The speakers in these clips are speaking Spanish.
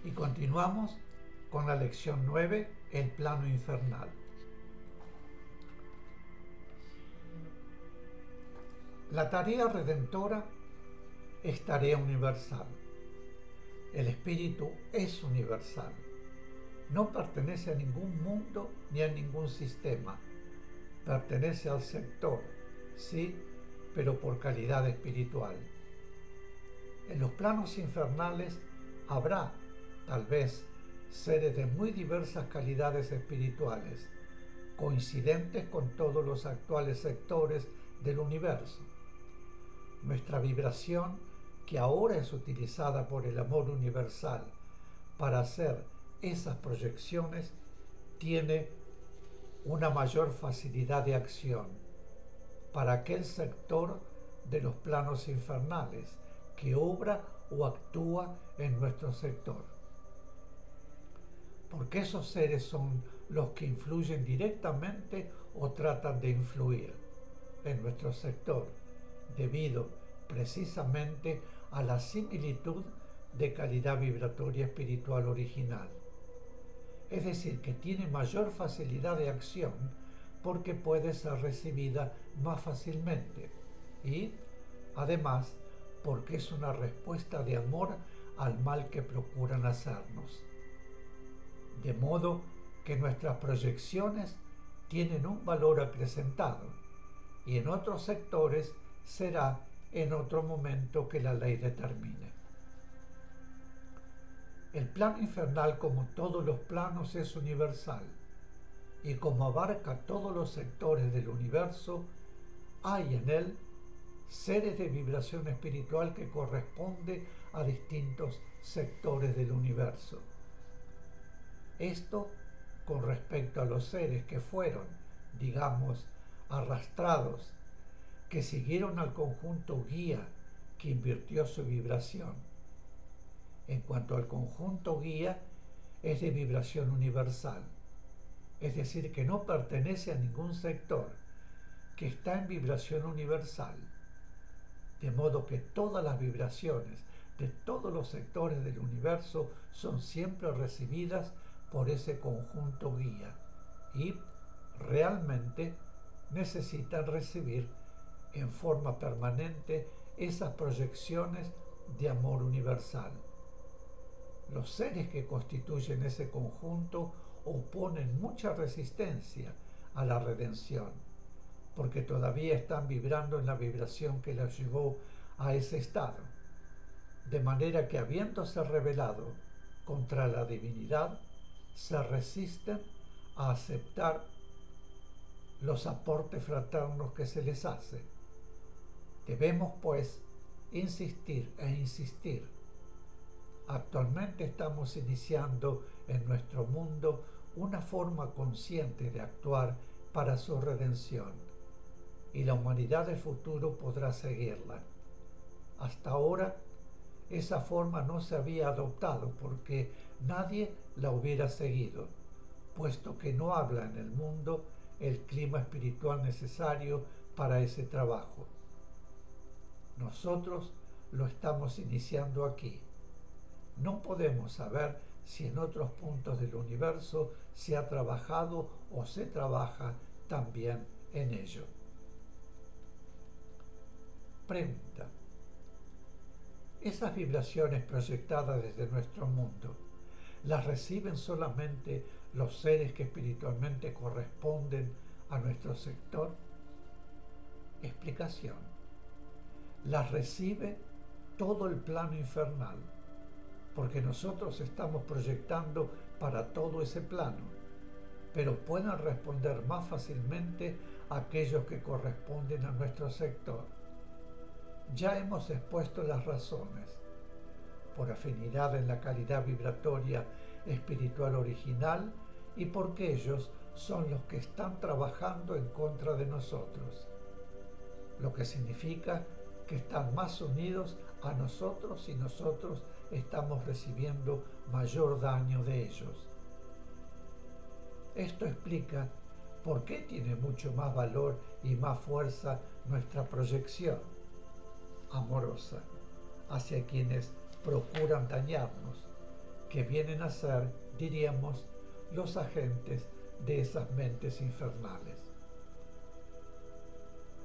Y continuamos con la lección 9, el plano infernal. La tarea redentora es tarea universal. El espíritu es universal. No pertenece a ningún mundo ni a ningún sistema. Pertenece al sector, sí, pero por calidad espiritual. En los planos infernales habrá, tal vez, seres de muy diversas calidades espirituales, coincidentes con todos los actuales sectores del universo. Nuestra vibración, que ahora es utilizada por el amor universal para hacer esas proyecciones, tiene una mayor facilidad de acción para aquel sector de los planos infernales que obra o actúa en nuestro sector. Porque esos seres son los que influyen directamente o tratan de influir en nuestro sector, debido precisamente a la similitud de calidad vibratoria espiritual original. Es decir, que tiene mayor facilidad de acción porque puede ser recibida más fácilmente y, además, porque es una respuesta de amor al mal que procuran hacernos. De modo que nuestras proyecciones tienen un valor acrecentado y en otros sectores será en otro momento que la ley determine. El plano infernal, como todos los planos, es universal y como abarca todos los sectores del universo, hay en él seres de vibración espiritual que corresponde a distintos sectores del universo. Esto con respecto a los seres que fueron, digamos, arrastrados, que siguieron al conjunto guía que invirtió su vibración. En cuanto al conjunto guía, es de vibración universal, es decir, que no pertenece a ningún sector, que está en vibración universal, de modo que todas las vibraciones de todos los sectores del universo son siempre recibidas por ese conjunto guía y realmente necesitan recibir en forma permanente esas proyecciones de amor universal. Los seres que constituyen ese conjunto oponen mucha resistencia a la redención, porque todavía están vibrando en la vibración que los llevó a ese estado, de manera que habiéndose rebelado contra la divinidad, se resisten a aceptar los aportes fraternos que se les hace. Debemos, pues, insistir e insistir. Actualmente estamos iniciando en nuestro mundo una forma consciente de actuar para su redención, y la humanidad del futuro podrá seguirla. Hasta ahora, esa forma no se había adoptado porque nadie la hubiera seguido, puesto que no habla en el mundo el clima espiritual necesario para ese trabajo. Nosotros lo estamos iniciando aquí. No podemos saber si en otros puntos del universo se ha trabajado o se trabaja también en ello. Pregunta: ¿esas vibraciones proyectadas desde nuestro mundo las reciben solamente los seres que espiritualmente corresponden a nuestro sector? Explicación: las recibe todo el plano infernal, porque nosotros estamos proyectando para todo ese plano, pero pueden responder más fácilmente aquellos que corresponden a nuestro sector. Ya hemos expuesto las razones: por afinidad en la calidad vibratoria espiritual original y porque ellos son los que están trabajando en contra de nosotros, lo que significa que están más unidos a nosotros y nosotros estamos recibiendo mayor daño de ellos. Esto explica por qué tiene mucho más valor y más fuerza nuestra proyección amorosa hacia quienes procuran dañarnos, que vienen a ser, diríamos, los agentes de esas mentes infernales.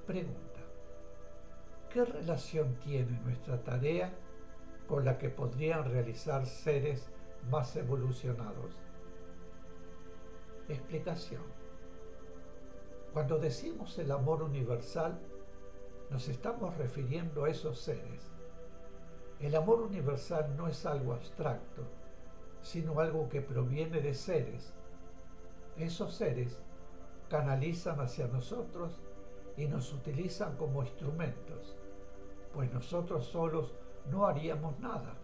Pregunta: ¿qué relación tiene nuestra tarea con la que podrían realizar seres más evolucionados? Explicación: cuando decimos el amor universal, nos estamos refiriendo a esos seres. El amor universal no es algo abstracto, sino algo que proviene de seres. Esos seres canalizan hacia nosotros y nos utilizan como instrumentos, pues nosotros solos no haríamos nada.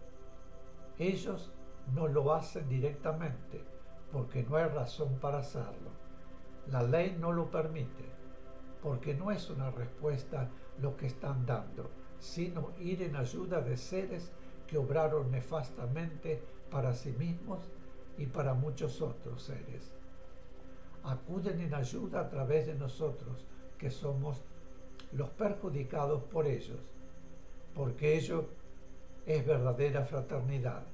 Ellos no lo hacen directamente, porque no hay razón para hacerlo. La ley no lo permite, porque no es una respuesta lo que están dando, sino ir en ayuda de seres que obraron nefastamente para sí mismos y para muchos otros seres. Acuden en ayuda a través de nosotros, que somos los perjudicados por ellos, porque ello es verdadera fraternidad.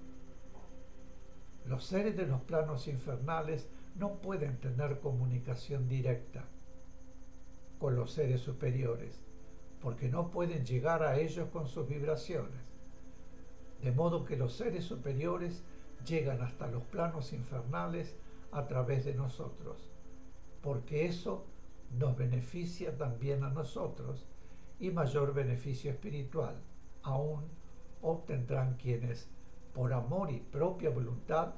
Los seres de los planos infernales no pueden tener comunicación directa con los seres superiores, porque no pueden llegar a ellos con sus vibraciones. De modo que los seres superiores llegan hasta los planos infernales a través de nosotros, porque eso nos beneficia también a nosotros, y mayor beneficio espiritual aún obtendrán quienes, por amor y propia voluntad,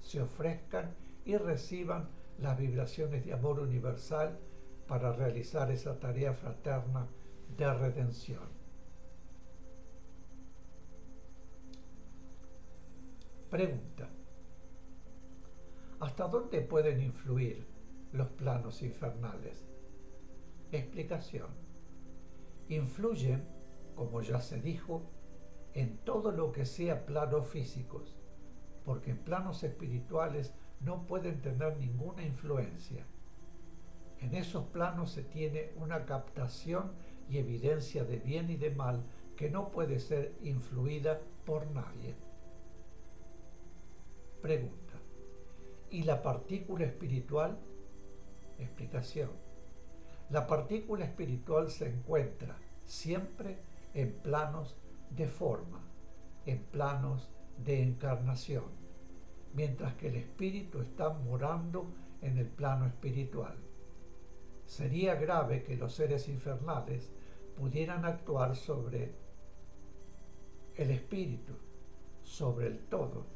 se ofrezcan y reciban las vibraciones de amor universal para realizar esa tarea fraterna de redención. Pregunta: ¿hasta dónde pueden influir los planos infernales? Explicación: influyen, como ya se dijo, en todo lo que sea planos físicos, porque en planos espirituales no pueden tener ninguna influencia. En esos planos se tiene una captación y evidencia de bien y de mal que no puede ser influida por nadie. Pregunta: ¿y la partícula espiritual? Explicación: la partícula espiritual se encuentra siempre en planos de forma, en planos de encarnación, mientras que el espíritu está morando en el plano espiritual. Sería grave que los seres infernales pudieran actuar sobre el espíritu, sobre el todo.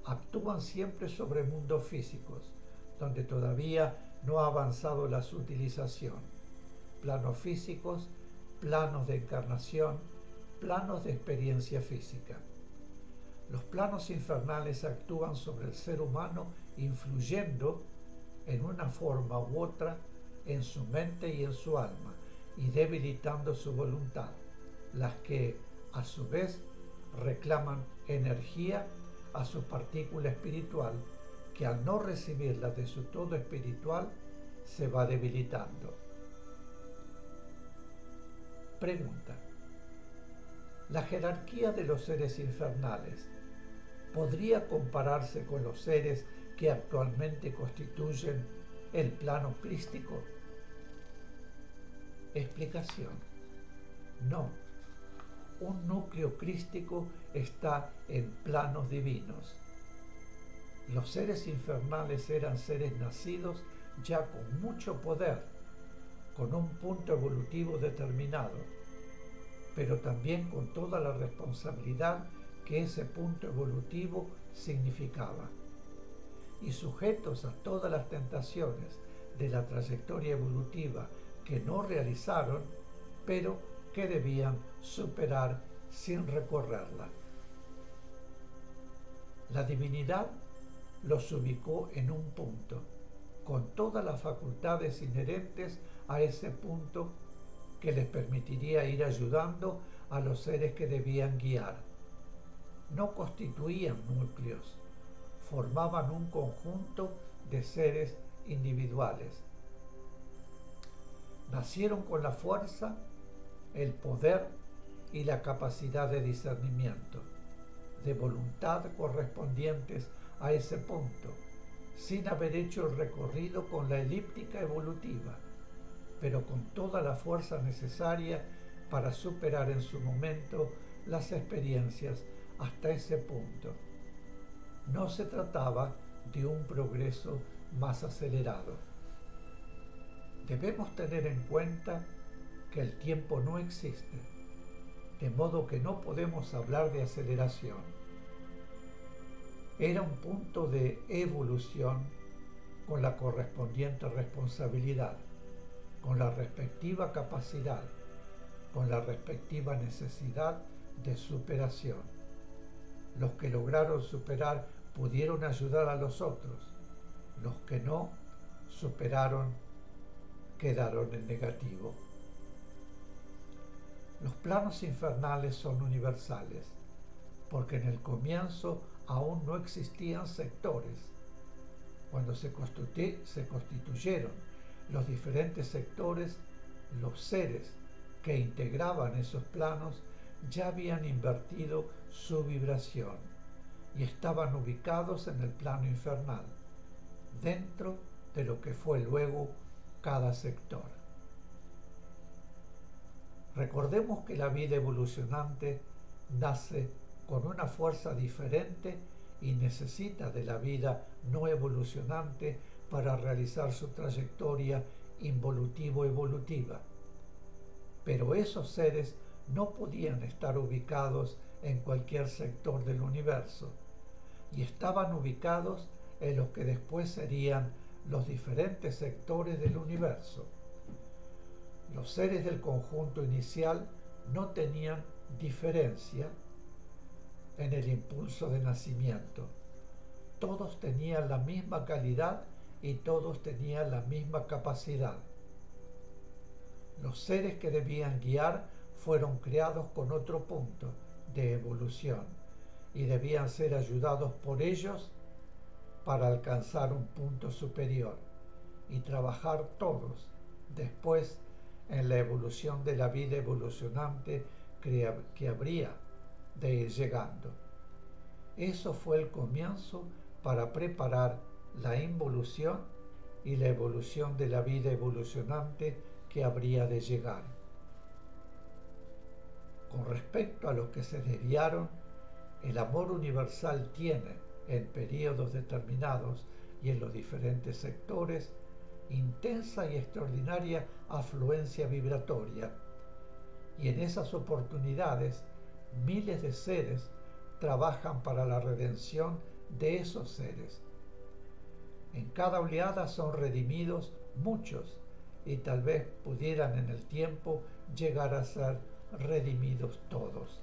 Actúan siempre sobre mundos físicos, donde todavía no ha avanzado la sutilización. Planos físicos, planos de encarnación, planos de experiencia física. Los planos infernales actúan sobre el ser humano, influyendo en una forma u otra en su mente y en su alma, y debilitando su voluntad, las que, a su vez, reclaman energía a su partícula espiritual, que al no recibirla de su todo espiritual, se va debilitando. Pregunta: ¿la jerarquía de los seres infernales podría compararse con los seres que actualmente constituyen el plano crístico? Explicación: no. Un núcleo crístico está en planos divinos. Los seres infernales eran seres nacidos ya con mucho poder, con un punto evolutivo determinado, pero también con toda la responsabilidad que ese punto evolutivo significaba, y sujetos a todas las tentaciones de la trayectoria evolutiva que no realizaron, pero que debían superar sin recorrerla. La divinidad los ubicó en un punto, con todas las facultades inherentes a ese punto, que les permitiría ir ayudando a los seres que debían guiar. No constituían núcleos, formaban un conjunto de seres individuales. Nacieron con la fuerza, el poder y la capacidad de discernimiento. de voluntad correspondientes a ese punto, sin haber hecho el recorrido con la elíptica evolutiva, pero con toda la fuerza necesaria para superar en su momento las experiencias hasta ese punto. No se trataba de un progreso más acelerado. Debemos tener en cuenta que el tiempo no existe, de modo que no podemos hablar de aceleración. Era un punto de evolución con la correspondiente responsabilidad, con la respectiva capacidad, con la respectiva necesidad de superación. Los que lograron superar pudieron ayudar a los otros. Los que no superaron quedaron en negativo. Los planos infernales son universales, porque en el comienzo aún no existían sectores. Cuando se constituyeron los diferentes sectores, los seres que integraban esos planos ya habían invertido su vibración y estaban ubicados en el plano infernal, dentro de lo que fue luego cada sector. Recordemos que la vida evolucionante nace con una fuerza diferente y necesita de la vida no evolucionante para realizar su trayectoria involutivo-evolutiva. Pero esos seres no podían estar ubicados en cualquier sector del universo, y estaban ubicados en los que después serían los diferentes sectores del universo. Los seres del conjunto inicial no tenían diferencia en el impulso de nacimiento. Todos tenían la misma calidad y todos tenían la misma capacidad. Los seres que debían guiar fueron creados con otro punto de evolución y debían ser ayudados por ellos para alcanzar un punto superior y trabajar todos después en la evolución de la vida evolucionante que habría de ir llegando. Eso fue el comienzo para preparar la involución y la evolución de la vida evolucionante que habría de llegar. Con respecto a los que se desviaron, el amor universal tiene, en períodos determinados y en los diferentes sectores, intensa y extraordinaria afluencia vibratoria, y en esas oportunidades miles de seres trabajan para la redención de esos seres. En cada oleada son redimidos muchos y tal vez pudieran en el tiempo llegar a ser redimidos todos.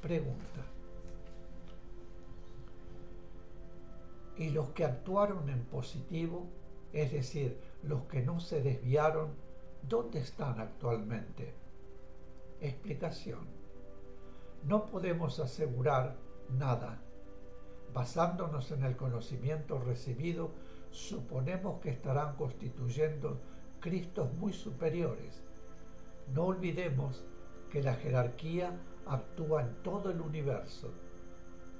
Pregunta: ¿y los que actuaron en positivo, es decir, los que no se desviaron, dónde están actualmente? Explicación: no podemos asegurar nada. Basándonos en el conocimiento recibido, suponemos que estarán constituyendo Cristos muy superiores. No olvidemos que la jerarquía actúa en todo el universo.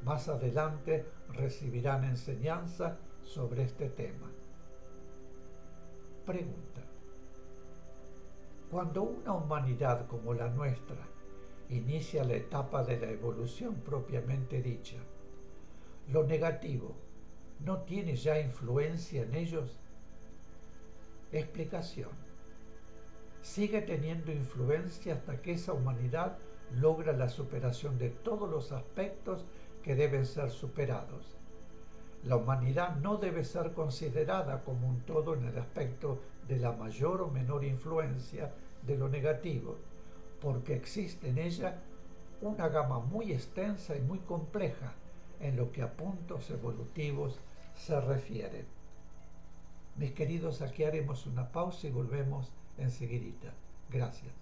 Más adelante recibirán enseñanza sobre este tema. Pregunta: cuando una humanidad como la nuestra inicia la etapa de la evolución propiamente dicha, ¿lo negativo no tiene ya influencia en ellos? Explicación: sigue teniendo influencia hasta que esa humanidad logra la superación de todos los aspectos que deben ser superados. La humanidad no debe ser considerada como un todo en el aspecto de la mayor o menor influencia de lo negativo, porque existe en ella una gama muy extensa y muy compleja en lo que a puntos evolutivos se refiere. Mis queridos, aquí haremos una pausa y volvemos enseguidita. Gracias.